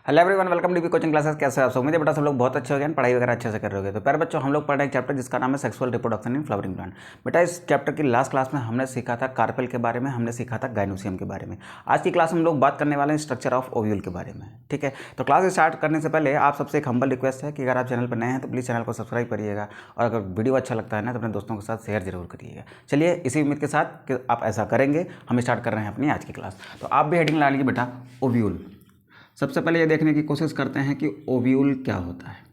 Hello everyone, welcome DP coaching classes. कैसे हो आप सब? उम्मीद है बेटा सब लोग बहुत अच्छे हो गए, पढ़ाई वगैरह अच्छे से कर रहे होगे। तो प्यारे बच्चों, हम लोग पढ़ रहे हैं एक चैप्टर जिसका नाम है sexual reproduction in flowering plant. बेटा इस चैप्टर की लास्ट क्लास में हमने सीखा था कार्पेल के बारे में, हमने सीखा था गाइनोसियम के बारे में। आज की क्लास में हम लोग बात करने वाले हैं स्ट्रक्चर ऑफ ओव्यूल के बारे में। ठीक है, तो क्लास स्टार्ट करने से पहले आप सबसे एक हम्बल रिक्वेस्ट है कि अगर आप चैनल पर नए हैं तो प्लीज़ चैनल को सब्सक्राइब करिएगा, और अगर वीडियो अच्छा लगता है ना तो अपने दोस्तों के साथ शेयर जरूर करिएगा। चलिए, इसी उम्मीद के साथ कि आप ऐसा करेंगे, हम स्टार्ट कर रहे हैं अपनी आज की क्लास। तो आप भी हेडिंग ला लीजिए बेटा, ओव्यूल। सबसे पहले ये देखने की कोशिश करते हैं कि ओव्यूल क्या होता है।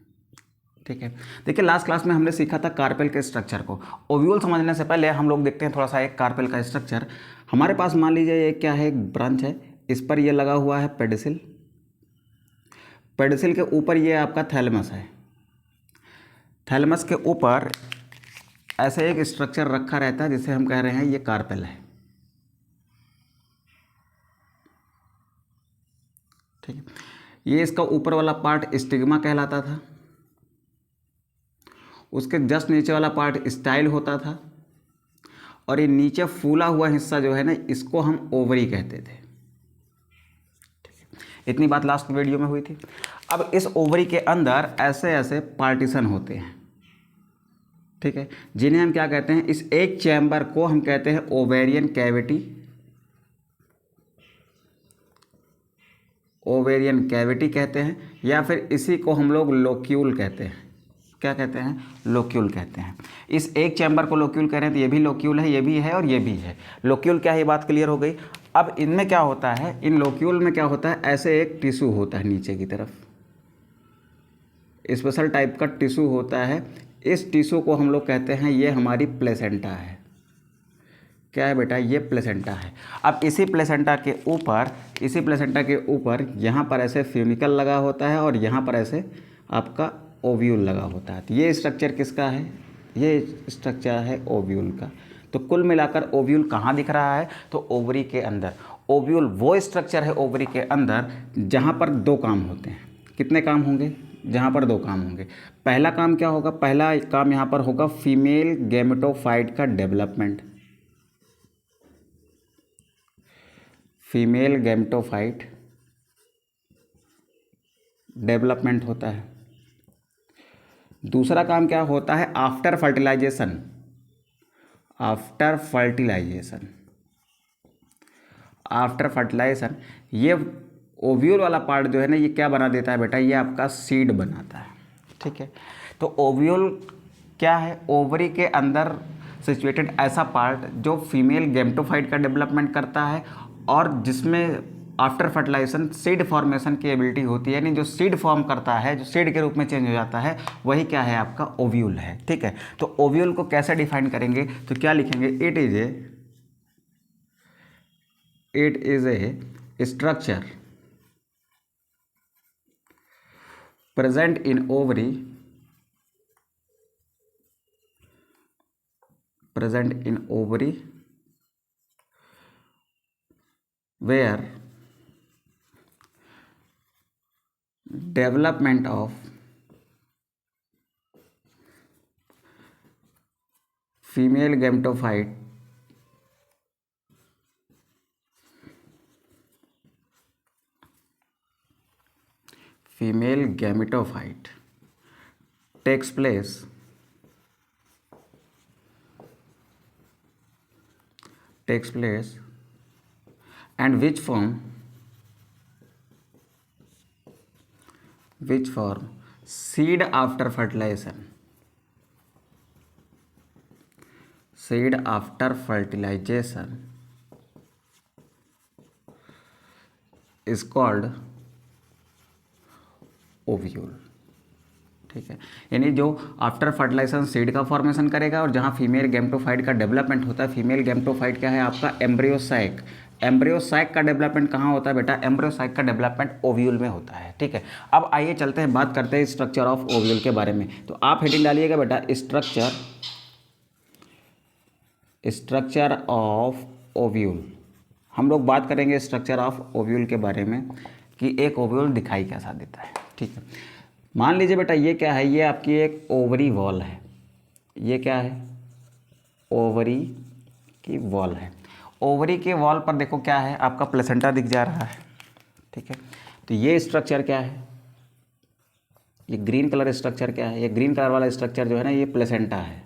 ठीक है, देखिए लास्ट क्लास में हमने सीखा था कार्पेल के स्ट्रक्चर को। ओव्यूल समझने से पहले हम लोग देखते हैं थोड़ा सा एक कार्पेल का स्ट्रक्चर। हमारे पास मान लीजिए ये क्या है, एक ब्रांच है, इस पर ये लगा हुआ है पेडिसिल। पेडिसिल के ऊपर ये आपका थैलेमस है। थैलेमस के ऊपर ऐसे एक स्ट्रक्चर रखा रहता है जिसे हम कह रहे हैं ये कार्पेल है। ठीक है, ये इसका ऊपर वाला पार्ट स्टिग्मा कहलाता था, उसके जस्ट नीचे वाला पार्ट स्टाइल होता था, और ये नीचे फूला हुआ हिस्सा जो है ना, इसको हम ओवरी कहते थे। इतनी बात लास्ट वीडियो में हुई थी। अब इस ओवरी के अंदर ऐसे ऐसे पार्टीशन होते हैं, ठीक है, जिन्हें हम क्या कहते हैं, इस एक चैम्बर को हम कहते हैं ओवेरियन कैविटी। ओवेरियन कैविटी कहते हैं, या फिर इसी को हम लोग लोक्यूल कहते हैं। क्या कहते हैं? लोक्यूल कहते हैं। इस एक चैम्बर को लोक्यूल कह रहे हैं, तो ये भी लोक्यूल है, ये भी है और ये भी है। लोक्यूल क्या है, ये बात क्लियर हो गई। अब इनमें क्या होता है, इन लोक्यूल में क्या होता है, ऐसे एक टिश्यू होता है नीचे की तरफ, स्पेशल टाइप का टिश्यू होता है। इस टिश्यू को हम लोग कहते हैं ये हमारी प्लेसेंटा है। क्या है बेटा? ये प्लेसेंटा है। अब इसी प्लेसेंटा के ऊपर यहाँ पर ऐसे फ्यूनिकल लगा होता है, और यहाँ पर ऐसे आपका ओव्यूल लगा होता है। तो ये स्ट्रक्चर किसका है? ये स्ट्रक्चर है ओव्यूल का। तो कुल मिलाकर ओव्यूल कहाँ दिख रहा है? तो ओवरी के अंदर। ओव्यूल वो स्ट्रक्चर है ओवरी के अंदर जहाँ पर दो काम होते हैं। कितने काम होंगे? जहाँ पर दो काम होंगे। पहला काम क्या होगा? पहला काम यहाँ पर होगा फीमेल गैमेटोफाइट का डेवलपमेंट। फीमेल गैमेटोफाइट डेवलपमेंट होता है। दूसरा काम क्या होता है? After fertilisation. ये ओव्यूल वाला पार्ट जो है ना, ये क्या बना देता है बेटा? ये आपका सीड बनाता है। ठीक है, तो ओव्यूल क्या है? ओवरी के अंदर सिचुएटेड ऐसा पार्ट जो फीमेल गैमेटोफाइट का डेवलपमेंट करता है, और जिसमें आफ्टर फर्टिलाइजेशन सीड फॉर्मेशन की एबिलिटी होती है, यानी जो सीड फॉर्म करता है, जो सीड के रूप में चेंज हो जाता है, वही क्या है? आपका ओव्यूल है। ठीक है, तो ओव्यूल को कैसे डिफाइन करेंगे? तो क्या लिखेंगे? It is a structure present in ovary where development of female gametophyte takes place and which form seed after fertilization is called ovule. ठीक है, यानी जो आफ्टर फर्टिलाइजेशन सीड का फॉर्मेशन करेगा, और जहाँ फीमेल गैमेटोफाइट का डेवलपमेंट होता है। फीमेल गैमेटोफाइट क्या है? आपका एम्ब्रियोसाइक। एम्ब्रियोसाइक का डेवलपमेंट कहाँ होता है बेटा? एम्ब्रियोसाइक का डेवलपमेट ओव्यूल में होता है। ठीक है, अब आइए चलते हैं, बात करते हैं स्ट्रक्चर ऑफ ओव्यूल के बारे में। तो आप हेडिंग डालिएगा बेटा, स्ट्रक्चर ऑफ ओव्यूल। हम लोग बात करेंगे स्ट्रक्चर ऑफ ओव्यूल के बारे में कि एक ओव्यूल दिखाई कैसा देता है। ठीक है, मान लीजिए बेटा ये क्या है? ये आपकी एक ओवरी वॉल है। ये क्या है? ओवरी की वॉल है। ओवरी के वॉल पर देखो क्या है, आपका प्लेसेंटा दिख जा रहा है। ठीक है, तो ये स्ट्रक्चर क्या है, ये ग्रीन कलर स्ट्रक्चर क्या है, ये ग्रीन कलर वाला स्ट्रक्चर जो है ना ये प्लेसेंटा है।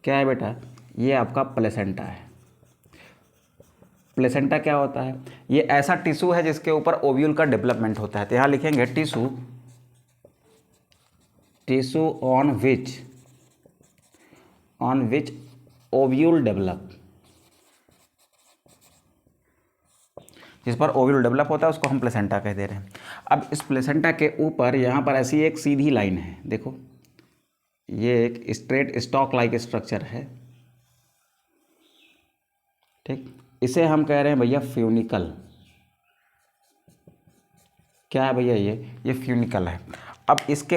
क्या है बेटा, ये आपका प्लेसेंटा है। प्लेसेंटा क्या होता है, ये ऐसा टिश्यू है जिसके ऊपर ओव्यूल का डेवलपमेंट होता है। तो यहाँ लिखेंगे tissue, tissue on which ovule develop, जिस पर ओव्यूल डेवलप होता है उसको हम प्लेसेंटा कह दे रहे हैं। अब इस प्लेसेंटा के ऊपर यहाँ पर ऐसी एक सीधी लाइन है, देखो ये एक स्ट्रेट स्टॉक लाइक स्ट्रक्चर है, ठीक, इसे हम कह रहे हैं भैया फ्यूनिकल। क्या है भैया, ये फ्यूनिकल है। अब इसके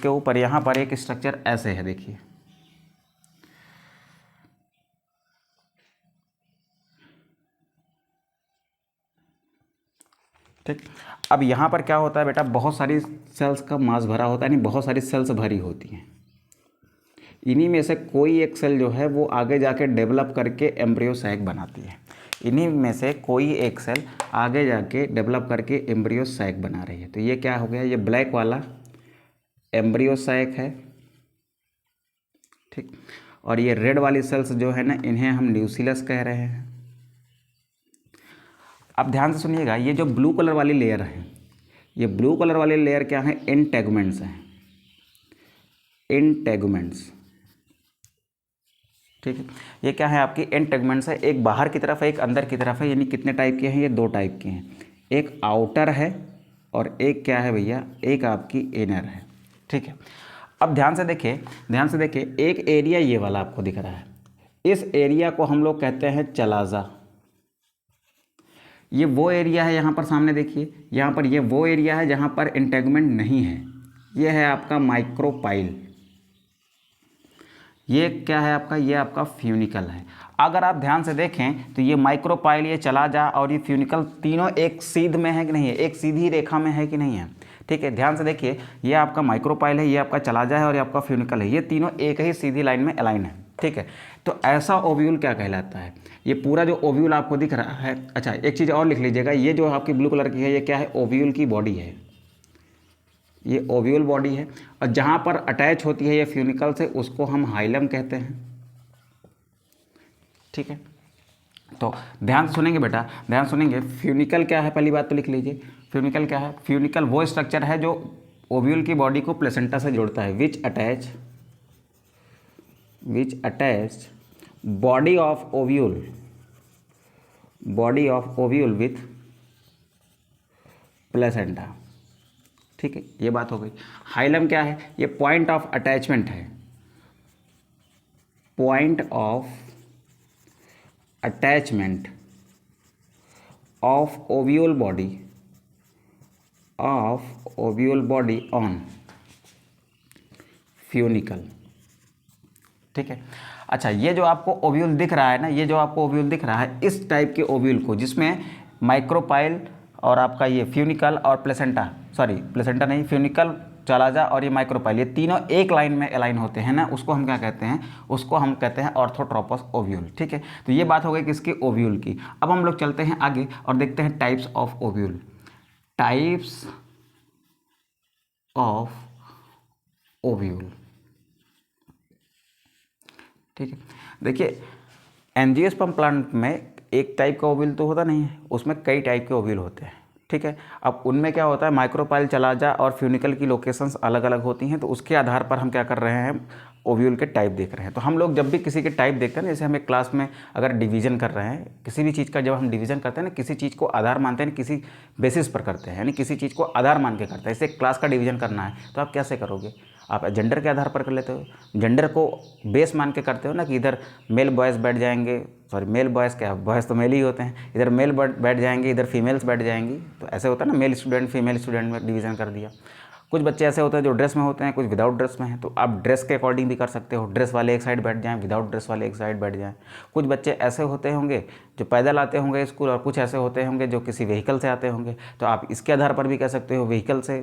ऊपर यहाँ पर एक स्ट्रक्चर ऐसे है, देखिए ठीक। अब यहाँ पर क्या होता है बेटा, बहुत सारी सेल्स का मास भरा होता है, यानी बहुत सारी सेल्स भरी होती हैं। इन्हीं में से कोई एक सेल जो है वो आगे जाके डेवलप करके एम्ब्रियो सैक बनाती है। इन्हीं में से कोई एक सेल आगे जाके डेवलप करके एम्ब्रियो सैक बना रही है। तो ये क्या हो गया, ये ब्लैक वाला एम्ब्रियो सैक है, ठीक। और ये रेड वाली सेल्स जो है ना, इन्हें हम न्यूक्लियस कह रहे हैं। अब ध्यान से सुनिएगा, ये जो ब्लू कलर वाली लेयर है, ये ब्लू कलर वाली लेयर क्या है, इंटेगमेंट्स हैं, इंटेगमेंट्स, ठीक है। ये क्या है, आपकी इंटेगमेंट्स है, एक बाहर की तरफ है एक अंदर की तरफ है। यानी कितने टाइप के हैं, ये 2 टाइप के हैं, एक आउटर है और एक क्या है भैया, एक आपकी इनर है, ठीक है। अब ध्यान से देखिए, एक एरिया ये वाला आपको दिख रहा है, इस एरिया को हम लोग कहते हैं चलाजा। ये वो एरिया है, यहाँ पर सामने देखिए, यहाँ पर ये वो एरिया है जहाँ पर इंटेगमेंट नहीं है, ये है आपका माइक्रोपाइल। ये क्या है आपका, ये आपका फ्यूनिकल है। अगर आप ध्यान से देखें तो ये माइक्रोपाइल, ये चला जा और ये फ्यूनिकल तीनों एक सीध में है कि नहीं है, एक सीधी रेखा में है कि नहीं है, ठीक है। ध्यान से देखिए, ये आपका माइक्रोपाइल है, ये आपका चला जा है और ये आपका फ्यूनिकल है, ये तीनों एक ही सीधी लाइन में अलाइन है, ठीक है। तो ऐसा ओव्यूल क्या कहलाता है, ये पूरा जो ओव्यूल आपको दिख रहा है। अच्छा, एक चीज़ और लिख लीजिएगा, ये जो आपकी ब्लू कलर की है, ये क्या है, ओव्यूल की बॉडी है, ये ओव्यूल बॉडी है। और जहाँ पर अटैच होती है ये फ्यूनिकल से, उसको हम हाइलम कहते हैं, ठीक है। तो ध्यान से सुनेंगे बेटा, ध्यान सुनेंगे, फ्यूनिकल क्या है, पहली बात तो लिख लीजिए, फ्यूनिकल क्या है। फ्यूनिकल वो स्ट्रक्चर है जो ओव्यूल की बॉडी को प्लेसेंटा से जोड़ता है, which attach body of ovule with placenta, ठीक है। ये बात हो गई। हाइलम क्या है, ये पॉइंट ऑफ अटैचमेंट है, point of attachment of ovule body on funicle, ठीक है। अच्छा, ये जो आपको ओव्यूल दिख रहा है ना, ये जो आपको ओव्यूल दिख रहा है, इस टाइप के ओव्यूल को, जिसमें माइक्रोपाइल और आपका ये फ्यूनिकल और प्लेसेंटा नहीं, फ्यूनिकल, चलाजा और ये माइक्रोपाइल, ये तीनों एक लाइन में अलाइन होते हैं ना, उसको हम क्या कहते हैं, उसको हम कहते हैं ऑर्थोट्रोपस ओव्यूल, ठीक है। तो ये बात हो गई किसकी, ओव्यूल की। अब हम लोग चलते हैं आगे और देखते हैं types of ovule. Types of ovule, ठीक है। देखिए, एंजियोस्पर्म प्लांट में एक टाइप का ओव्यूल तो होता नहीं है, उसमें कई टाइप के ओव्यूल होते हैं, ठीक है। अब उनमें क्या होता है, माइक्रोपाइल, चलाजा और फ्यूनिकल की लोकेशंस अलग अलग होती हैं, तो उसके आधार पर हम क्या कर रहे हैं, ओव्यूल के टाइप देख रहे हैं। तो हम लोग जब भी किसी के टाइप देखते हैं ना, जैसे हम एक क्लास में अगर डिवीजन कर रहे हैं किसी भी चीज़ का, जब हम डिवीजन करते हैं ना, किसी चीज़ को आधार मानते हैं, किसी बेसिस पर करते हैं, यानी किसी चीज़ को आधार मान के करते हैं। जैसे क्लास का डिवीजन करना है तो आप कैसे करोगे, आप जेंडर के आधार पर कर लेते हो, जेंडर को बेस मान के करते हो ना, कि इधर मेल बॉयज़ बैठ जाएंगे, मेल बॉयज़ क्या, बॉयज़ तो मेल ही होते हैं, इधर मेल बैठ जाएंगे, इधर फीमेल्स बैठ जाएंगी। तो ऐसे होता है ना, मेल स्टूडेंट फीमेल स्टूडेंट में डिवीज़न कर दिया। कुछ बच्चे ऐसे होते हैं जो ड्रेस में होते हैं, कुछ विदाउट ड्रेस में हैं, तो आप ड्रेस के अकॉर्डिंग भी कर सकते हो, ड्रेस वाले एक साइड बैठ जाएं, विदाउट ड्रेस वाले एक साइड बैठ जाएं। कुछ बच्चे ऐसे होते होंगे जो पैदल आते होंगे स्कूल, और कुछ ऐसे होते होंगे जो किसी व्हीकल से आते होंगे, तो आप इसके आधार पर भी कह सकते हो, व्हीकल से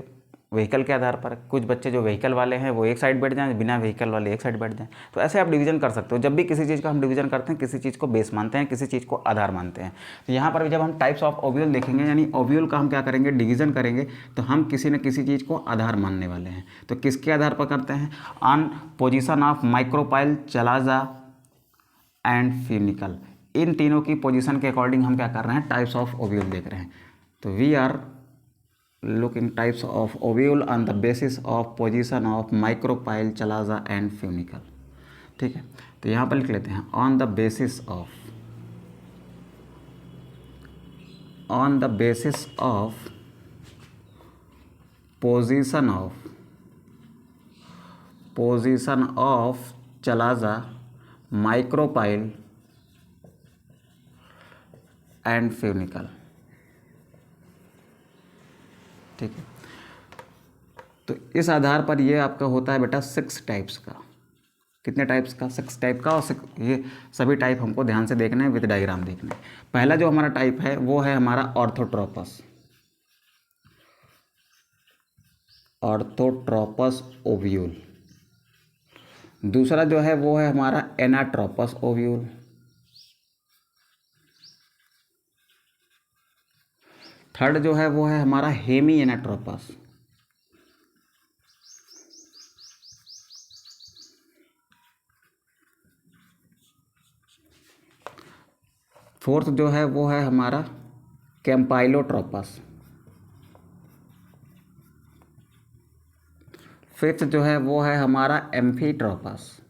व्हीकल के आधार पर, कुछ बच्चे जो व्हीकल वाले हैं वो एक साइड बैठ जाएं, बिना व्हीकल वाले एक साइड बैठ जाएं। तो ऐसे आप डिवीजन कर सकते हो। जब भी किसी चीज़ का हम डिवीजन करते हैं, किसी चीज़ को बेस मानते हैं, किसी चीज़ को आधार मानते हैं। तो यहाँ पर भी जब हम टाइप्स ऑफ ओव्यूल देखेंगे, यानी ओव्यूल का हम क्या करेंगे, डिवीजन करेंगे, तो हम किसी न किसी चीज़ को आधार मानने वाले हैं। तो किसके आधार पर करते हैं, on position of micropyle, chalaza and funicle. इन तीनों की पोजीशन के अकॉर्डिंग हम क्या कर रहे हैं, टाइप्स ऑफ ओव्यूल देख रहे हैं। तो we are looking types of ovule on the basis of position of micropyle, chalaza and funicle. ठीक है, तो यहाँ पर लिख लेते हैं on the basis of, on the basis of position of chalaza, micropyle and funicle. ठीक है, तो इस आधार पर ये आपका होता है बेटा 6 टाइप्स का। कितने टाइप्स का, 6 टाइप का। और ये सभी टाइप हमको ध्यान से देखना है, विद डायग्राम देखना है। पहला जो हमारा टाइप है वो है हमारा ऑर्थोट्रोपस, ऑर्थोट्रोपस ओव्यूल। दूसरा जो है वो है हमारा एनाट्रोपस ओव्यूल। थर्ड जो है वो है हमारा हेमी एनाट्रोपस। फोर्थ जो है वो है हमारा कैम्पाइलोट्रोपस। फिफ्थ जो है वो है हमारा एम्फीट्रोपस।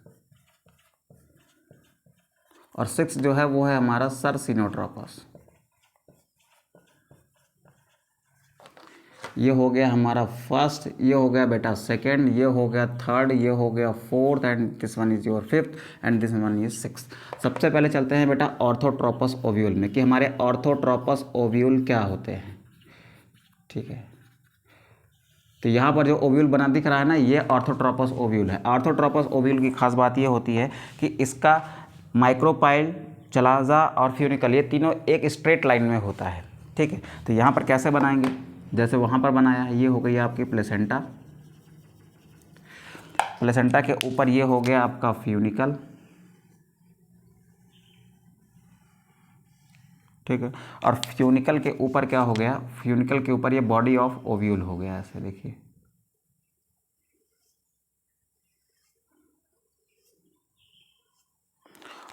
और सिक्स्थ जो है वो है हमारा सर्सिनोट्रोपस। ये हो गया हमारा फर्स्ट, ये हो गया बेटा सेकंड, ये हो गया थर्ड, ये हो गया fourth, and this one is your fifth, and this one is sixth. सबसे पहले चलते हैं बेटा ऑर्थोट्रोपस ओव्यूल में, कि हमारे ऑर्थोट्रोपस ओव्यूल क्या होते हैं। ठीक है, तो यहाँ पर जो ओव्यूल बना दिख रहा है ना, ये ऑर्थोट्रोपस ओव्यूल है। ऑर्थोट्रोपस ओव्यूल की खास बात ये होती है कि इसका माइक्रोपाइल, चलाजा और फ्यूनिकल, ये तीनों एक स्ट्रेट लाइन में होता है। ठीक है, तो यहाँ पर कैसे बनाएंगे, जैसे वहाँ पर बनाया है, ये हो गई आपकी प्लेसेंटा, प्लेसेंटा के ऊपर ये हो गया आपका फ्यूनिकल। ठीक है, और फ्यूनिकल के ऊपर क्या हो गया, फ्यूनिकल के ऊपर ये बॉडी ऑफ ओव्यूल हो गया, ऐसे देखिए।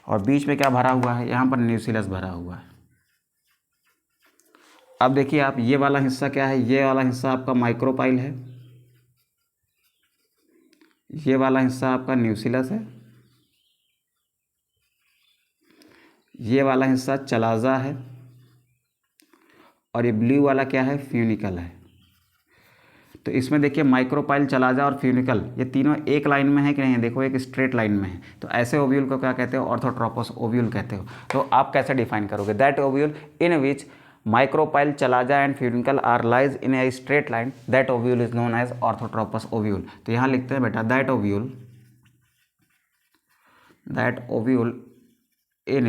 और बीच में क्या भरा हुआ है, यहाँ पर न्यूक्लियस भरा हुआ है। अब देखिए आप, ये वाला हिस्सा क्या है, ये वाला हिस्सा आपका माइक्रोपाइल है, ये वाला हिस्सा आपका न्यूक्लियस है, ये वाला हिस्सा चलाजा है, और ये ब्लू वाला क्या है, फ्यूनिकल है। तो इसमें देखिए माइक्रोपाइल, चलाजा और फ्यूनिकल, ये तीनों एक लाइन में है कि नहीं, देखो एक स्ट्रेट लाइन में है। तो ऐसे ओव्यूल को क्या कहते हो, ऑर्थोट्रोपस ओव्यूल कहते हो। तो आप कैसे डिफाइन करोगे, that ovule in which micropyle, chalaza and funicle are lies in a straight line, that ovule is known as orthotropous ovule. तो यहाँ लिखते हैं बेटा that ovule in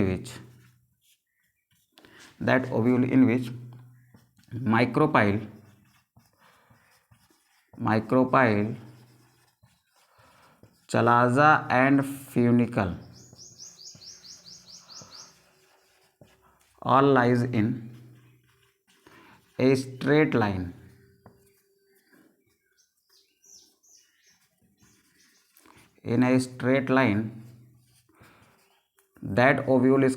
which micropyle, chalaza and funicle all lies in a straight line, that ovule is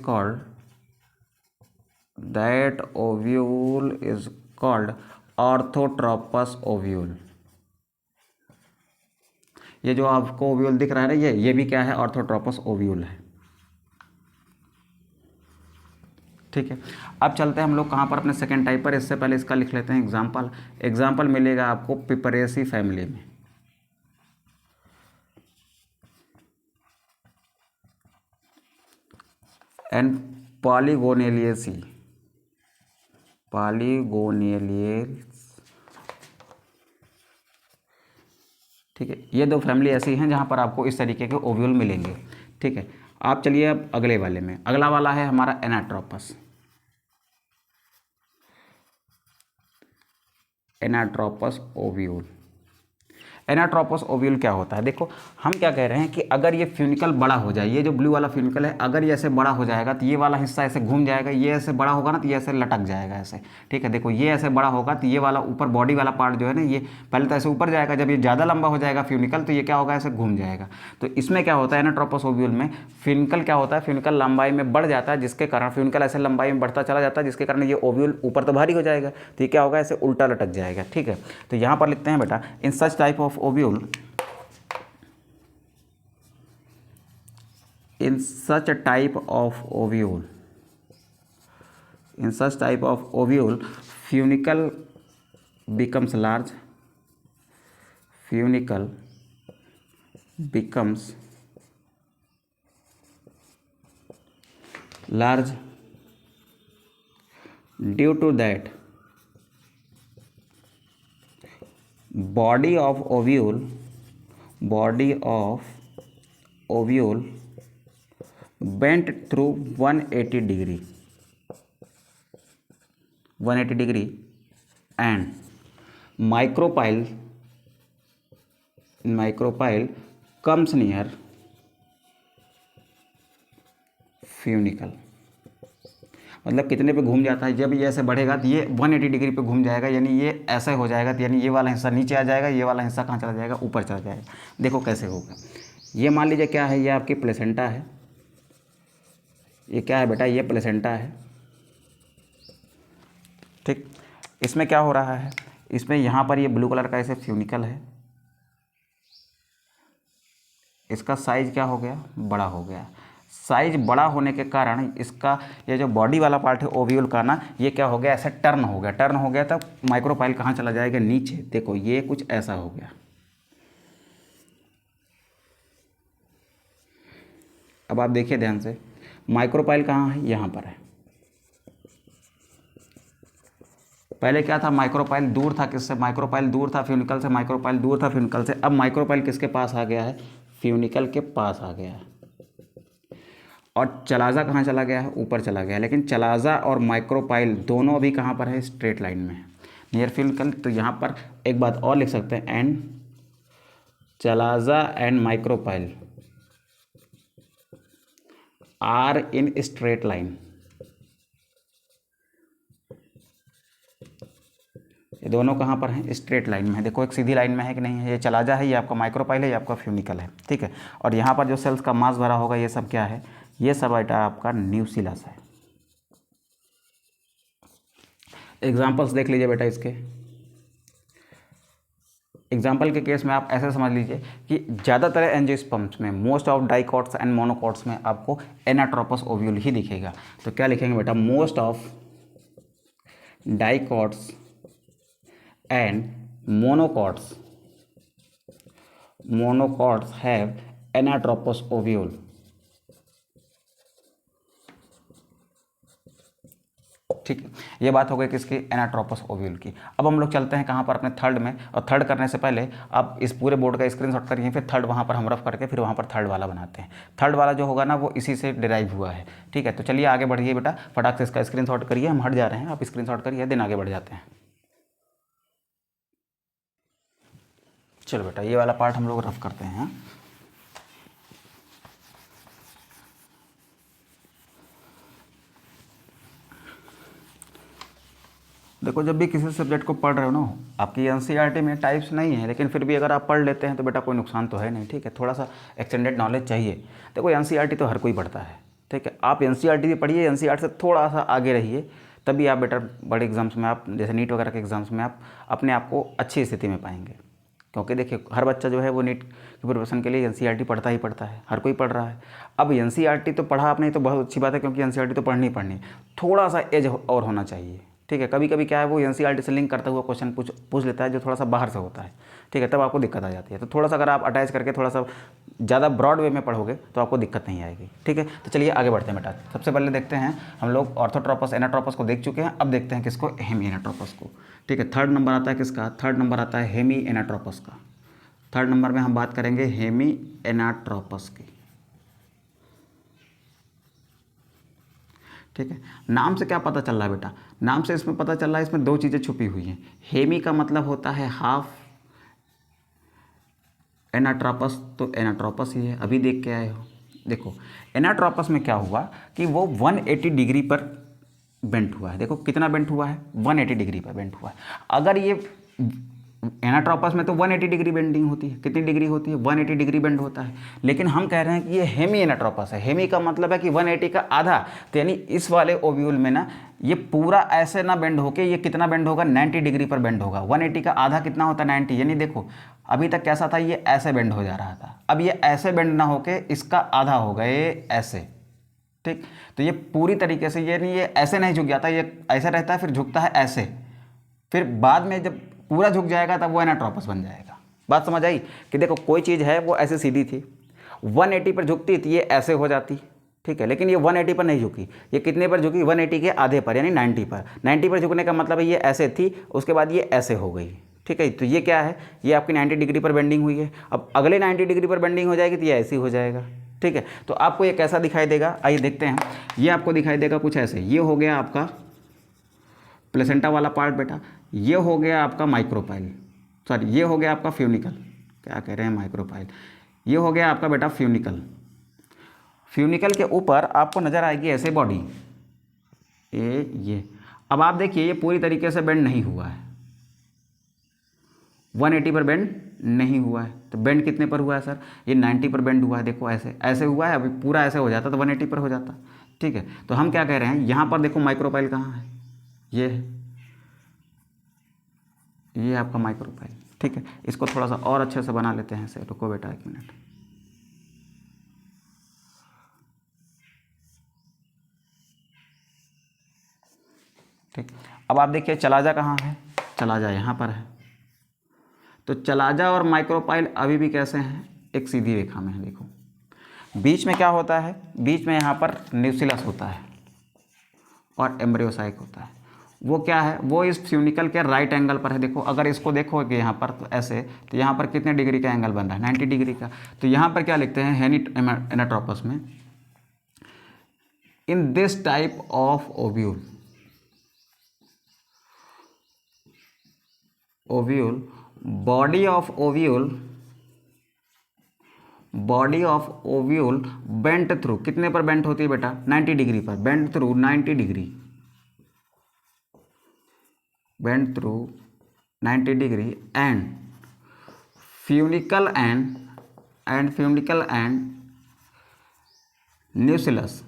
called orthotropous ovule. ये जो आपको ovule दिख रहा है ना, ये भी क्या है, ऑर्थोट्रोपस ओव्यूल है। ठीक है, अब चलते हैं हम लोग कहाँ पर, अपने सेकेंड टाइप पर। इससे पहले इसका लिख लेते हैं एग्जाम्पल मिलेगा आपको पिपरेसी फैमिली में। एंड पॉलीगोनेलियसी, ठीक है, ये दो फैमिली ऐसी हैं जहाँ पर आपको इस तरीके के ओव्यूल मिलेंगे। ठीक है, आप चलिए अब अगले वाले में। अगला वाला है हमारा एनाट्रोपस ओव्यूल। एनाट्रोपस ओव्यूल क्या होता है? देखो हम क्या कह रहे हैं कि अगर ये फ्यूनिकल बड़ा हो जाए, ये जो ब्लू वाला फ्यूनिकल है अगर ये ऐसे बड़ा हो जाएगा तो ये वाला हिस्सा ऐसे घूम जाएगा, ये ऐसे बड़ा होगा ना तो ये ऐसे लटक जाएगा ऐसे, ठीक है। देखो ये ऐसे बड़ा होगा तो ये वाला ऊपर बॉडी वाला पार्ट जो है ना ये पहले तो ऐसे ऊपर जाएगा, जब ये ज़्यादा लंबा हो जाएगा फ्यूनिकल तो ये क्या होगा, ऐसे घूम जाएगा। तो इसमें क्या होता है एनाट्रोपस ओव्यूल में, फ्यूनिकल क्या होता है, फ्यूनिकल लंबाई में बढ़ जाता है, जिसके कारण फ्यूनिकल ऐसे लंबाई में बढ़ता चला जाता है, जिसके कारण ये ओव्यूल ऊपर तो भारी हो जाएगा तो ये क्या होगा, ऐसे उल्टा लटक जाएगा, ठीक है। तो यहाँ पर लिखते हैं बेटा, in such type of ovule, in such a type of ovule, in such type of ovule funicle becomes large, funicle becomes large due to that body of ovule bent through 180 degree and micropyle comes near funicle। मतलब कितने पे घूम जाता है, जब ये ऐसे बढ़ेगा तो ये 180 डिग्री पे घूम जाएगा, यानी ये ऐसा हो जाएगा तो यानी ये वाला हिस्सा नीचे आ जाएगा, ये वाला हिस्सा कहाँ चला जाएगा, ऊपर चला जाएगा। देखो कैसे होगा, ये मान लीजिए क्या है, ये आपकी प्लेसेंटा है, ये क्या है बेटा, ये प्लेसेंटा है, ठीक। इसमें क्या हो रहा है, इसमें यहाँ पर ये ब्लू कलर का ऐसे फ्यूनिकल है, इसका साइज क्या हो गया, बड़ा हो गया। साइज बड़ा होने के कारण इसका ये जो बॉडी वाला पार्ट है ओव्यूल का ना, ये क्या हो गया, ऐसे टर्न हो गया। टर्न हो गया तब माइक्रोपाइल कहाँ चला जाएगा, नीचे। देखो ये कुछ ऐसा हो गया। अब आप देखिए ध्यान से, माइक्रोपाइल कहाँ है, यहाँ पर है। पहले क्या था, माइक्रोपाइल दूर था किससे, माइक्रोपाइल दूर था फ्यूनिकल से, माइक्रोपाइल दूर था फ्यूनिकल से। अब माइक्रोपाइल किसके पास आ गया है, फ्यूनिकल के पास आ गया है। और चलाजा कहाँ चला गया है, ऊपर चला गया है। लेकिन चलाजा और माइक्रोपाइल दोनों अभी कहाँ पर है, स्ट्रेट लाइन में है, नियर फ्यूनिकल। तो यहाँ पर एक बात और लिख सकते हैं, and chalaza and micropyle are in straight line. ये दोनों कहाँ पर हैं, स्ट्रेट लाइन में है। देखो एक सीधी लाइन में है कि नहीं है, ये चलाजा है, ये आपका माइक्रोपाइल है, ये आपका फ्यूनिकल है, ठीक है। और यहाँ पर जो सेल्स का मास भरा होगा ये सब क्या है, ये सब बेटा आपका न्यूक्लियस है। एग्जाम्पल्स देख लीजिए बेटा इसके। एग्जाम्पल के केस में आप ऐसे समझ लीजिए कि ज़्यादातर एंजियोस्पर्म्स में, most of dicots and monocots में आपको एनाट्रोपस ओव्यूल ही दिखेगा। तो क्या लिखेंगे बेटा, most of dicots and monocots have anatropous ovule। ठीक है, ये बात हो गई किसकी, एनाट्रोपस ओव्यूल की। अब हम लोग चलते हैं कहाँ पर, अपने थर्ड में। और थर्ड करने से पहले आप इस पूरे बोर्ड का स्क्रीनशॉट करिए, फिर थर्ड वहाँ पर हम रफ करके फिर वहाँ पर थर्ड वाला बनाते हैं। थर्ड वाला जो होगा ना वो इसी से डिराइव हुआ है, ठीक है। तो चलिए आगे बढ़िए बेटा, फटाक से इसका स्क्रीनशॉट करिए, हम हट जा रहे हैं, आप स्क्रीनशॉट करिए, दिन आगे बढ़ जाते हैं। चलो बेटा ये वाला पार्ट हम लोग रफ करते हैं। देखो जब भी किसी सब्जेक्ट को पढ़ रहे हो ना, आपकी एनसीईआरटी में टाइप्स नहीं है, लेकिन फिर भी अगर आप पढ़ लेते हैं तो बेटा कोई नुकसान तो है नहीं, ठीक है। थोड़ा सा एक्सटेंडेड नॉलेज चाहिए। देखो एनसीईआरटी तो हर कोई पढ़ता है, ठीक है। आप एनसीईआरटी भी पढ़िए, एनसीईआरटी से थोड़ा सा आगे रहिए, तभी आप बेटा बड़े एग्जाम्स में, आप जैसे नीट वगैरह के एग्जाम्स में आप अपने आप को अच्छी स्थिति में पाएंगे। क्योंकि देखिए हर बच्चा जो है वो नीट की प्रिपरेशन के लिए एनसीईआरटी पढ़ता ही पढ़ता है, हर कोई पढ़ रहा है। अब एनसीईआरटी तो पढ़ा आपने तो बहुत अच्छी बात है, क्योंकि एनसीईआरटी तो पढ़नी ही पढ़नी, थोड़ा सा एज और होना चाहिए, ठीक है। कभी कभी क्या है वो एनसीईआरटी से लिंक करता हुआ क्वेश्चन पूछ लेता है जो थोड़ा सा बाहर से होता है, ठीक है, तब आपको दिक्कत आ जाती है। तो थोड़ा सा अगर आप अटैच करके थोड़ा सा ज़्यादा ब्रॉड वे में पढ़ोगे तो आपको दिक्कत नहीं आएगी, ठीक है। तो चलिए आगे बढ़ते हैं बेटा। सबसे पहले देखते हैं, हम लोग ऑर्थोट्रोपस एनाट्रोपस को देख चुके हैं, अब देखते हैं किसको, हेमी एनाट्रोपस को, ठीक है। थर्ड नंबर आता है किसका, थर्ड नंबर आता है हेमी एनाट्रोपस का। थर्ड नंबर में हम बात करेंगे हेमी एनाट्रोपस की, ठीक है। नाम से क्या पता चल रहा है बेटा, नाम से इसमें पता चल रहा है इसमें दो चीज़ें छुपी हुई हैं। हेमी का मतलब होता है हाफ, एनाट्रोपस, तो एनाट्रोपस ही है, अभी देख के आए हो। देखो एनाट्रोपस में क्या हुआ कि वो 180 डिग्री पर बेंट हुआ है। देखो कितना बेंट हुआ है, 180 डिग्री पर बेंट हुआ है। अगर ये एनाट्रोपस में तो 180 डिग्री बेंडिंग होती है, कितनी डिग्री होती है, 180 डिग्री बेंड होता है। लेकिन हम कह रहे हैं कि ये हेमी एनाट्रोपस है। हेमी का मतलब है कि 180 का आधा, तो यानी इस वाले ओव्यूल में ना ये पूरा ऐसे ना बेंड होके ये कितना बेंड होगा, 90 डिग्री पर बेंड होगा। 180 का आधा कितना होता है, 90। यानी देखो अभी तक कैसा था, ये ऐसे बेंड हो जा रहा था, अब ये ऐसे बेंड ना होके इसका आधा होगा, ये ऐसे, ठीक। तो ये पूरी तरीके से ये नहीं, ये ऐसे नहीं झुक जाता, ये ऐसे रहता है फिर झुकता है ऐसे, फिर बाद में जब पूरा झुक जाएगा तब वो एनाट्रोपस बन जाएगा। बात समझ आई कि देखो कोई चीज़ है वो ऐसे सीधी थी, 180 पर झुकती थी ये ऐसे हो जाती, ठीक है। लेकिन ये 180 पर नहीं झुकी, ये कितने पर झुकी, 180 के आधे पर, यानी 90 पर। 90 पर झुकने का मतलब है ये ऐसे थी, उसके बाद ये ऐसे हो गई, ठीक है। तो ये क्या है, ये आपकी 90 डिग्री पर बेंडिंग हुई है। अब अगले 90 डिग्री पर बेंडिंग हो जाएगी तो ये ऐसी हो जाएगा, ठीक है। तो आपको ये कैसा दिखाई देगा, आइए देखते हैं। ये आपको दिखाई देगा कुछ ऐसे, ये हो गया आपका प्लेसेंटा वाला पार्ट बेटा, ये हो गया आपका माइक्रोपाइल, सॉरी ये हो गया आपका फ्यूनिकल, क्या कह रहे हैं माइक्रोपाइल, ये हो गया आपका बेटा फ्यूनिकल। फ्यूनिकल के ऊपर आपको नज़र आएगी ऐसे बॉडी, ये। अब आप देखिए ये पूरी तरीके से बेंड नहीं हुआ है, 180 पर बेंड नहीं हुआ है। तो बेंड कितने पर हुआ है सर, ये 90 पर बेंड हुआ है। देखो ऐसे ऐसे हुआ है, अभी पूरा ऐसे हो जाता तो 180 पर हो जाता, ठीक है। तो हम क्या कह रहे हैं, यहाँ पर देखो माइक्रोपाइल कहाँ है, ये है, ये आपका माइक्रोपाइल, ठीक है। इसको थोड़ा सा और अच्छे से बना लेते हैं ऐसे, रुको बेटा 1 मिनट। ठीक, अब आप देखिए चलाजा कहाँ है, चलाजा यहाँ पर है। तो चलाजा और माइक्रोपाइल अभी भी कैसे हैं, एक सीधी रेखा में है। देखो बीच में क्या होता है, बीच में यहाँ पर न्यूक्लियस होता है और एम्ब्रियोसाइक होता है। वो क्या है, वो इस फ्यूनिकल के राइट एंगल पर है। देखो अगर इसको देखोगे यहाँ पर तो ऐसे, तो यहाँ पर कितने डिग्री का एंगल बन रहा है, 90 डिग्री का। तो यहाँ पर क्या लिखते हैं हेनी एनाट्रोपस में, in this type of ovule, ovule body of ovule, body of ovule bent through, कितने पर बेंट होती है बेटा, 90 डिग्री पर, bent through 90 degree, bent through 90 degree and funicle and funicle and nucleus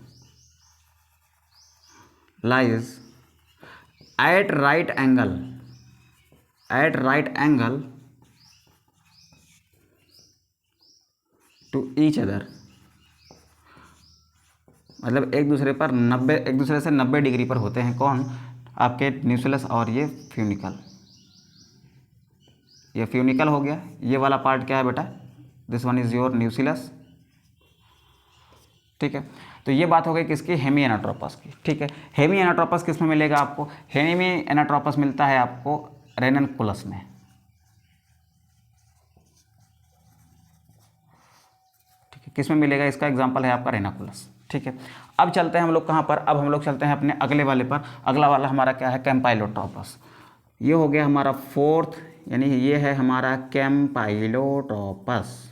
lies at right angle, at right angle to each other, मतलब एक दूसरे पर 90, एक दूसरे से 90 डिग्री पर होते हैं। कौन, आपके न्यूक्लियस और ये फ्यूनिकल। ये फ्यूनिकल हो गया, ये वाला पार्ट क्या है बेटा, this one is your nucleus, ठीक है। तो ये बात हो गई किसकी, हेमी एनाट्रोपस की, ठीक है। हेमी एनाट्रोपस किस में मिलेगा आपको, हेमी एनाट्रोपस मिलता है आपको रेननकुलस में, ठीक है। किस में मिलेगा, इसका एग्जांपल है आपका रेनाकुलस, ठीक है। अब चलते हैं हम लोग कहाँ पर, अब हम लोग चलते हैं अपने अगले वाले पर। अगला वाला हमारा क्या है, कैम्पाइलोट्रोपस। ये हो गया हमारा फोर्थ, यानी ये है हमारा कैम्पाइलोट्रोपस,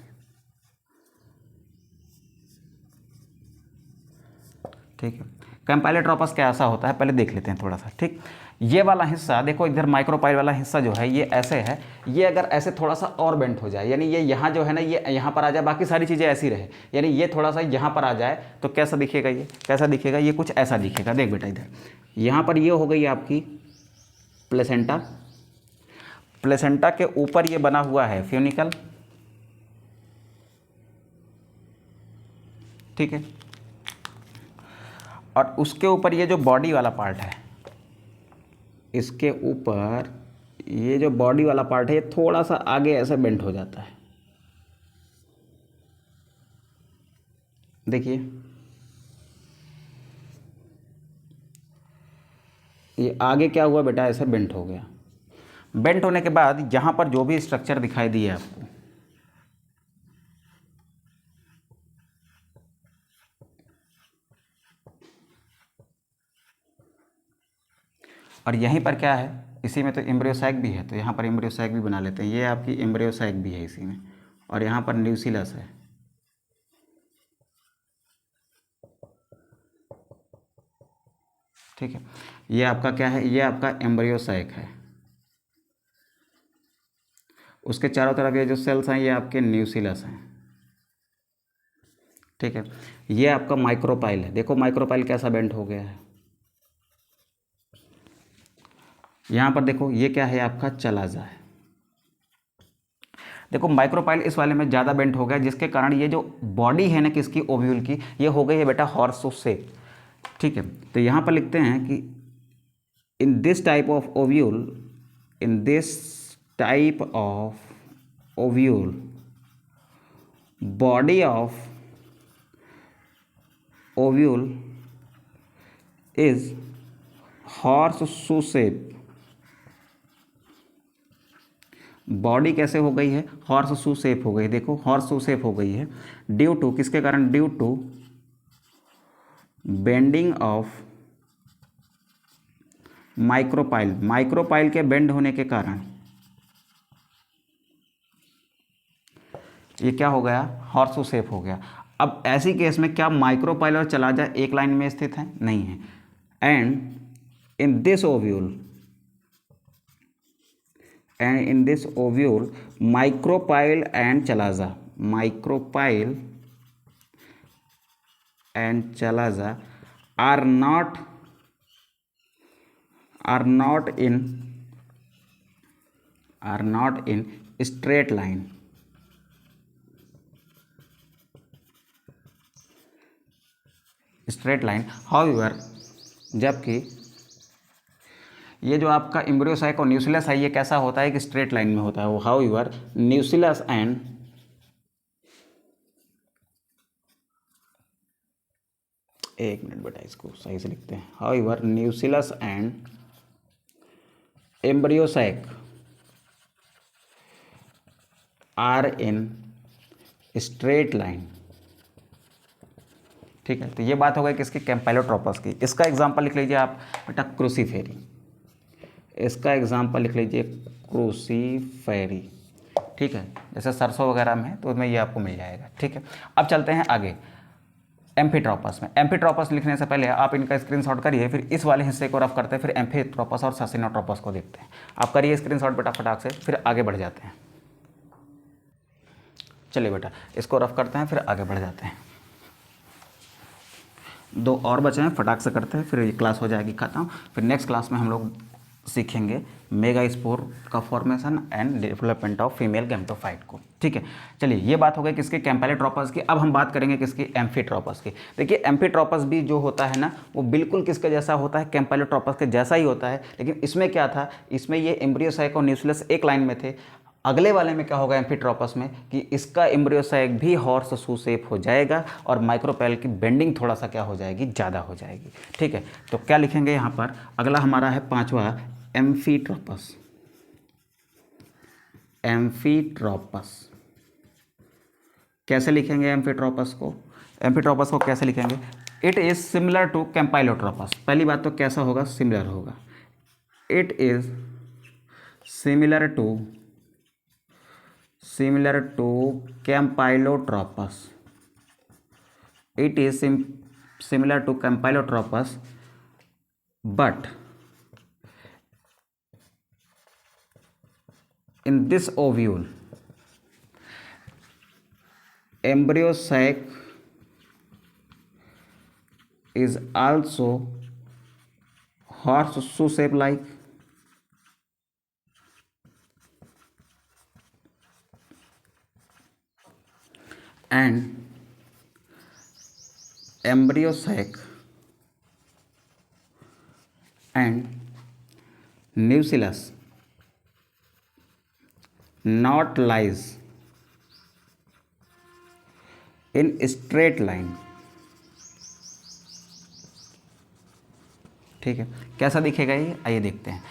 ठीक है। कैम्पाइलोट्रोपस कैसा होता है पहले देख लेते हैं थोड़ा सा, ठीक। ये वाला हिस्सा देखो, इधर माइक्रोपाइल वाला हिस्सा जो है ये ऐसे है, ये अगर ऐसे थोड़ा सा और बेंट हो जाए, यानी ये यहाँ जो है ना ये यहाँ पर आ जाए, बाकी सारी चीज़ें ऐसी रहे, यानी ये थोड़ा सा यहाँ पर आ जाए तो कैसा दिखेगा, ये कैसा दिखेगा, ये कुछ ऐसा दिखेगा। देख बेटा इधर यहाँ पर ये हो गई आपकी प्लेसेंटा, प्लेसेंटा के ऊपर ये बना हुआ है फ्यूनिकल, ठीक है। और उसके ऊपर ये जो बॉडी वाला पार्ट है, इसके ऊपर ये जो बॉडी वाला पार्ट है ये थोड़ा सा आगे ऐसे बेंट हो जाता है, देखिए ये आगे क्या हुआ बेटा, ऐसे बेंट हो गया। बेंट होने के बाद यहाँ पर जो भी स्ट्रक्चर दिखाई दिए आपको, और यहीं पर क्या है, इसी में तो एम्ब्रियोसैक भी है, तो यहाँ पर एम्ब्रियोसैक भी बना लेते हैं। ये आपकी एम्ब्रियोसैक भी है इसी में, और यहाँ पर न्यूसिलस है। ठीक है, ये आपका क्या है, ये आपका एम्ब्रियोसाइक है। उसके चारों तरफ ये जो सेल्स हैं ये आपके न्यूसिलस हैं। ठीक है, ये आपका माइक्रोपाइल है। देखो माइक्रोपाइल कैसा बेंड हो गया है। यहाँ पर देखो ये क्या है, आपका चलाजा है। देखो माइक्रोपाइल इस वाले में ज़्यादा बेंड हो गया, जिसके कारण ये जो बॉडी है ना किसकी, ओव्यूल की, ये हो गई है बेटा हॉर्स शेप। ठीक है, तो यहाँ पर लिखते हैं कि in this type of ovule, in this type of ovule body of ovule is horse shoe shape. Body कैसे हो गई है, हॉर्स शू शेप हो गई। देखो हॉर्स शू शेप हो गई है ड्यू टू, किसके कारण, due to bending of micropyle. Micropyle के बेंड होने के कारण ये क्या हो गया, हॉर्स शू शेप हो गया। अब ऐसी केस में क्या माइक्रोपाइल और चलाजा एक लाइन में स्थित है, नहीं है। And in this ovule, and in this ovule micropyle and chalaza, micropyle and chalaza are not in straight line, however जबकि ये जो आपका एम्ब्रियोसाइक और न्यूसिलस है ये कैसा होता है कि स्ट्रेट लाइन में होता है वो। हाउएवर न्यूसिलस एंड एक मिनट बेटा इसको सही से लिखते हैं। However nucellus and embryo sac are in straight line. ठीक है, तो ये बात हो गई किसकी, कैम्पाइलोट्रोपस की। इसका एग्जांपल लिख लीजिए आप बेटा क्रूसीफेरी। इसका एग्जाम्पल लिख लीजिए क्रूसीफेरी। ठीक है, जैसे सरसों वगैरह में है तो उसमें ये आपको मिल जाएगा। ठीक है, अब चलते हैं आगे एम्फीट्रोपस में। एम्फीट्रोपस लिखने से पहले आप इनका स्क्रीनशॉट करिए, फिर इस वाले हिस्से को रफ करते हैं, फिर एम्फीट्रोपस और ससिनोट्रोपस को देखते हैं। आप करिए स्क्रीनशॉट बेटा फटाक से, फिर आगे बढ़ जाते हैं। चलिए बेटा इसको रफ करते हैं, फिर आगे बढ़ जाते हैं। दो और बचे हैं, फटाक से करते हैं, फिर ये क्लास हो जाएगी खत्म। फिर नेक्स्ट क्लास में हम लोग सीखेंगे मेगास्पोर का formation and development of female gametophyte को। ठीक है, चलिए ये बात हो गई किसकी, कैम्पाइलोट्रोपस की। अब हम बात करेंगे किसकी, एम्फीट्रोपस की। देखिए एम्फीट्रोपस भी जो होता है ना वो बिल्कुल किसके जैसा होता है, कैम्पाइलोट्रोपस के जैसा ही होता है। लेकिन इसमें क्या था, इसमें ये एम्ब्रियोसाइक और न्यूसिलस एक लाइन में थे। अगले वाले में क्या होगा एम्फीट्रोपस में कि इसका एम्ब्रियोसाइक भी हॉर्स शू शेप हो जाएगा और माइक्रोपाइल की बेंडिंग थोड़ा सा क्या हो जाएगी, ज़्यादा हो जाएगी। ठीक है, तो क्या लिखेंगे यहाँ पर, अगला हमारा है पांचवा एम्फीट्रोपस। एम्फीट्रोपस कैसे लिखेंगे एम्फीट्रोपस को, एम्फीट्रोपस को कैसे लिखेंगे, it is similar to campylotropous. पहली बात तो कैसा होगा, सिमिलर होगा। It is similar to campylotropous. It is similar to Campylotropus, but in this ovule, embryo sac is also horseshoe shape like, and embryo sac and nucleus not lies in straight line। ठीक है, कैसा दिखेगा ये, आइए देखते हैं।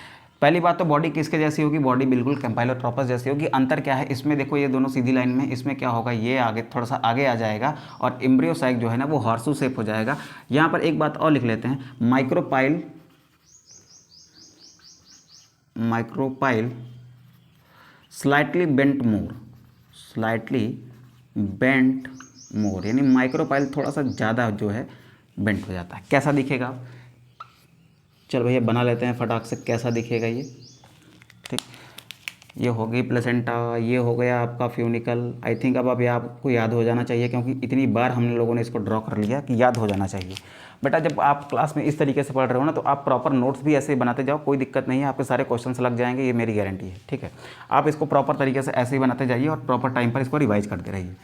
पहली बात तो बॉडी किसके जैसी होगी, बॉडी बिल्कुल कैम्पाइलोट्रोपस जैसी होगी। अंतर क्या है इसमें, देखो ये दोनों सीधी लाइन में, इसमें क्या होगा, ये आगे थोड़ा सा आगे आ जाएगा और एम्ब्रियोसाइक जो है ना वो हॉर्सू शेप हो जाएगा। यहाँ पर एक बात और लिख लेते हैं, माइक्रोपाइल स्लाइटली बेंट मोर, स्लाइटली बेंट मोर, यानी माइक्रोपाइल थोड़ा सा ज़्यादा जो है बेंट हो जाता है। कैसा दिखेगा? चल भैया बना लेते हैं फटाक से, कैसा दिखेगा ये। ठीक, ये हो गई प्लेसेंटा, ये हो गया आपका फ्यूनिकल। आई थिंक अब ये आपको याद हो जाना चाहिए, क्योंकि इतनी बार हम लोगों ने इसको ड्रॉ कर लिया कि याद हो जाना चाहिए। बेटा जब आप क्लास में इस तरीके से पढ़ रहे हो ना, तो आप प्रॉपर नोट्स भी ऐसे ही बनाते जाओ, कोई दिक्कत नहीं है, आपके सारे क्वेश्चंस लग जाएंगे, ये मेरी गारंटी है। ठीक है, आप इसको प्रॉपर तरीके से ऐसे ही बनाते जाइए और प्रॉपर टाइम पर इसको रिवाइज करते रहिए।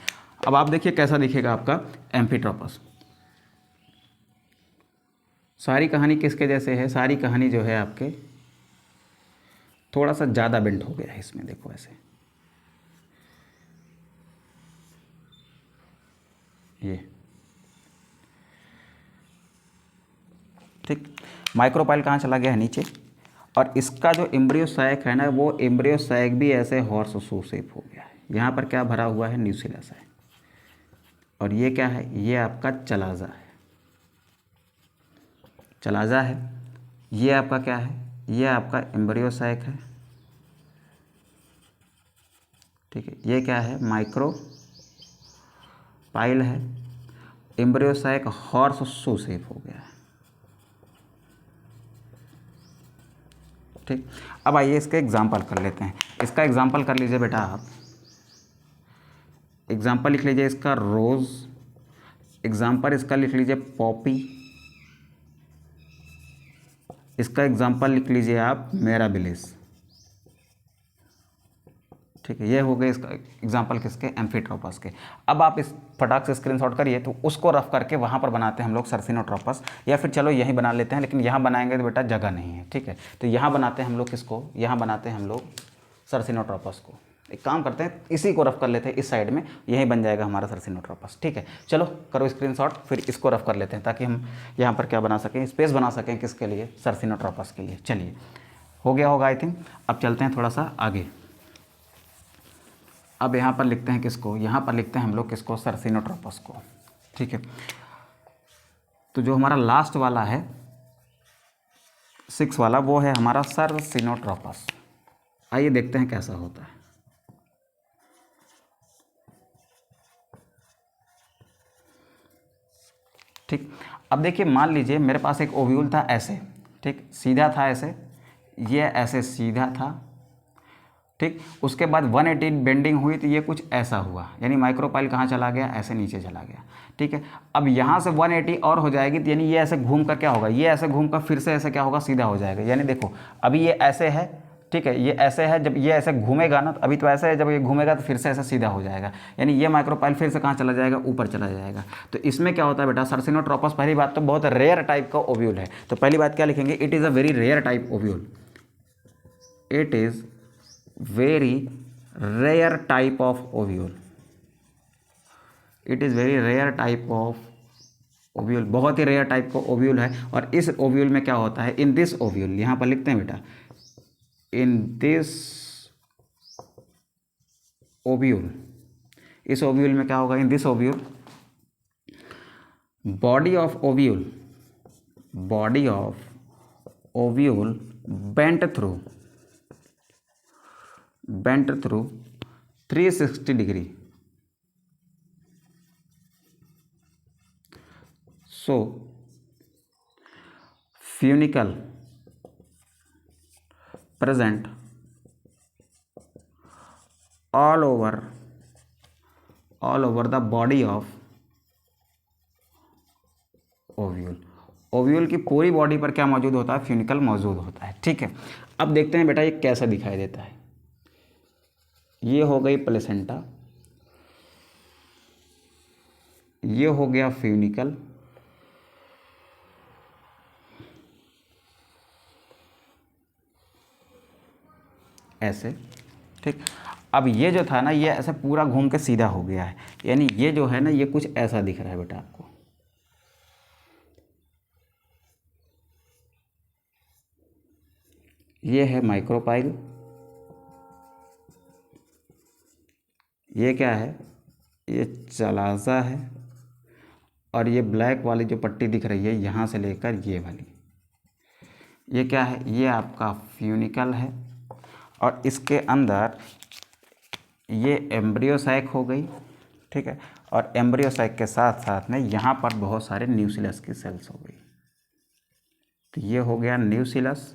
अब आप देखिए कैसा दिखेगा आपका एम्फीट्रोपस। सारी कहानी किसके जैसे है? सारी कहानी जो है आपके थोड़ा सा ज़्यादा बेंट हो गया है इसमें, देखो ऐसे, ये ठीक। माइक्रोपाइल कहाँ चला गया है? नीचे। और इसका जो एम्ब्रियो सैक है ना, वो एम्ब्रियो सैक भी ऐसे हॉर्स शू शेप हो गया है। यहाँ पर क्या भरा हुआ है? न्यूसिलस है। और ये क्या है? ये आपका चलाजा है, चलाजा है। ये आपका क्या है? ये आपका एम्ब्रियो सैक है। ठीक है, ये क्या है? माइक्रो पाइल है। Embryo sac horseshoe shape हो गया है। ठीक, अब आइए इसके एग्जाम्पल कर लेते हैं। इसका एग्जाम्पल कर लीजिए बेटा आप। एग्जाम्पल लिख लीजिए इसका रोज़, एग्जाम्पल इसका लिख लीजिए पॉपी, इसका एग्जाम्पल लिख लीजिए आप मिराबिलिस। ठीक है, ये हो गए इसका एग्जाम्पल किसके? एम्फीट्रोपस के। अब आप इस फटाक से स्क्रीनशॉट करिए, तो उसको रफ करके वहाँ पर बनाते हैं हम लोग सर्सिनोट्रोपस, या फिर चलो यहीं बना लेते हैं, लेकिन यहाँ बनाएंगे तो बेटा जगह नहीं है। ठीक है, तो यहाँ बनाते हैं हम लोग किसको? यहाँ बनाते हैं हम लोग सर्सिनोट्रोपस को। एक काम करते हैं, इसी को रफ कर लेते हैं इस साइड में, यहीं बन जाएगा हमारा सर्सिनोट्रोपस। ठीक है, चलो करो स्क्रीनशॉट, फिर इसको रफ कर लेते हैं ताकि हम यहाँ पर क्या बना सकें? स्पेस बना सकें किसके लिए? सर्सिनोट्रोपस के लिए। चलिए, हो गया होगा आई थिंक। अब चलते हैं थोड़ा सा आगे। अब यहाँ पर लिखते हैं किसको? यहाँ पर लिखते हैं हम लोग किसको? सर्सिनोट्रोपस को। ठीक है, तो जो हमारा लास्ट वाला है 6 वाला, वो है हमारा सर्सिनोट्रोपस। आइए देखते हैं कैसा होता है। ठीक, अब देखिए मान लीजिए मेरे पास एक ओव्यूल था ऐसे, ठीक, सीधा था ऐसे, ये ऐसे सीधा था। ठीक, उसके बाद 180 बेंडिंग हुई तो ये कुछ ऐसा हुआ, यानी माइक्रोपाइल कहाँ चला गया? ऐसे नीचे चला गया। ठीक है, अब यहाँ से 180 और हो जाएगी, तो यानी ये ऐसे घूम कर क्या होगा? ये ऐसे घूम कर फिर से ऐसे क्या होगा? सीधा हो जाएगा। यानी देखो अभी ये ऐसे है, ठीक है, ये ऐसे है, जब ये ऐसे घूमेगा ना, तो अभी तो ऐसे है, जब ये घूमेगा तो फिर से ऐसे सीधा हो जाएगा, यानी ये माइक्रोपाइल फिर से कहाँ चला जाएगा? ऊपर चला जाएगा। तो इसमें क्या होता है बेटा? सर्सिनोट्रोपस पहली बात तो बहुत रेयर टाइप का ओव्यूल है। तो पहली बात क्या लिखेंगे? It is a very rare type ovule. It is very rare type of ovule। it is very rare type of ovule, बहुत ही रेयर टाइप का ओव्यूल है। और इस ओव्यूल में क्या होता है? इन दिस ओव्यूल, यहाँ पर लिखते हैं बेटा, इन दिस ओव्यूल, इस ओव्यूल में क्या होगा? In this ovule body of ovule, body of ovule bent through 360 degree. So funicle present all over the body of ovule. Ovule की पूरी बॉडी पर क्या मौजूद होता है? फ्यूनिकल मौजूद होता है। ठीक है, अब देखते हैं बेटा ये कैसा दिखाई देता है। ये हो गई प्लेसेंटा, ये हो गया फ्यूनिकल, ऐसे। ठीक, अब ये जो था ना, ये ऐसे पूरा घूम के सीधा हो गया है, यानी ये जो है ना, ये कुछ ऐसा दिख रहा है बेटा आपको। ये है माइक्रोपाइल, ये क्या है? ये चलाजा है। और ये ब्लैक वाली जो पट्टी दिख रही है यहाँ से लेकर ये वाली, ये क्या है? ये आपका फ्यूनिकल है। और इसके अंदर ये एम्ब्रियोसाइक हो गई, ठीक है। और एम्ब्रियोसाइक के साथ साथ में यहाँ पर बहुत सारे न्यूक्लियस की सेल्स हो गई। तो ये हो गया न्यूक्लियस,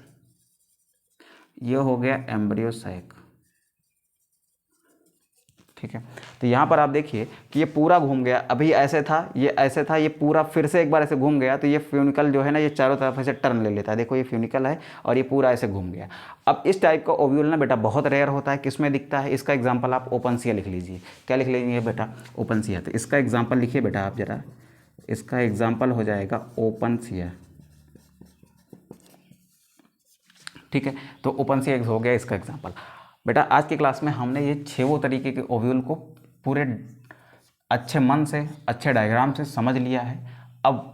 ये हो गया एम्ब्रियोसाइक, ठीक है। तो यहाँ पर आप देखिए कि ये पूरा घूम गया, अभी ऐसे था, ये ऐसे था, ये पूरा फिर से एक बार ऐसे घूम गया। तो ये फ्यूनिकल जो है ना, ये चारों तरफ ऐसे टर्न ले लेता है। देखो ये फ्यूनिकल है और ये पूरा ऐसे घूम गया। अब इस टाइप का ओव्यूल ना बेटा बहुत रेयर होता है। किस में दिखता है? इसका एग्जाम्पल आप ओपनसिया लिख लीजिए। क्या लिख लीजिए बेटा? ओपनसिया। तो इसका एग्जाम्पल लिखिए बेटा आप जरा, इसका एग्जाम्पल हो जाएगा ओपनसिया, ठीक है। तो ओपनसिया हो गया इसका एग्जाम्पल। बेटा आज की क्लास में हमने ये 6 तरीके के ओव्यूल को पूरे अच्छे मन से, अच्छे डायग्राम से समझ लिया है। अब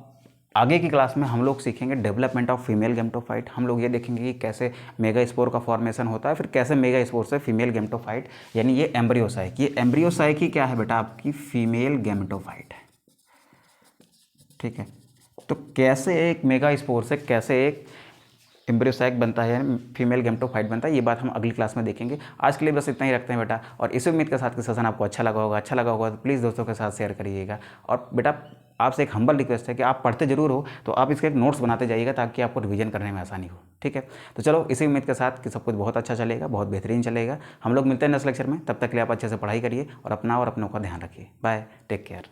आगे की क्लास में हम लोग सीखेंगे डेवलपमेंट ऑफ फीमेल गैमेटोफाइट। हम लोग ये देखेंगे कि कैसे मेगा स्पोर का फॉर्मेशन होता है, फिर कैसे मेगा स्पोर से फीमेल गैमेटोफाइट यानी ये एम्ब्रियोसाइक, ये एम्ब्रियोसाइक ही क्या है बेटा? आपकी फीमेल गैमेटोफाइट है, ठीक है। तो कैसे एक मेगा स्पोर से कैसे एक एम्ब्रियोसाइक बनता है यानी फीमेल गैमेटोफाइट बनता है, ये बात हम अगली क्लास में देखेंगे। आज के लिए बस इतना ही रखते हैं बेटा। और इसी उम्मीद के साथ कि सेशन आपको अच्छा लगा होगा तो प्लीज़ दोस्तों के साथ शेयर करिएगा। और बेटा आपसे एक हम्बल रिक्वेस्ट है कि आप पढ़ते जरूर हो, तो आप इसके एक नोट्स बनाते जाइएगा ताकि आपको रिवीजन करने में आसानी हो, ठीक है। तो चलो इसी उम्मीद के साथ कि सब कुछ बहुत अच्छा चलेगा, बहुत बेहतरीन चलेगा। हम लोग मिलते हैं नेक्स्ट लेक्चर में। तब तक के लिए आप अच्छे से पढ़ाई करिए और अपना और अपनों का ध्यान रखिए। Bye, take care.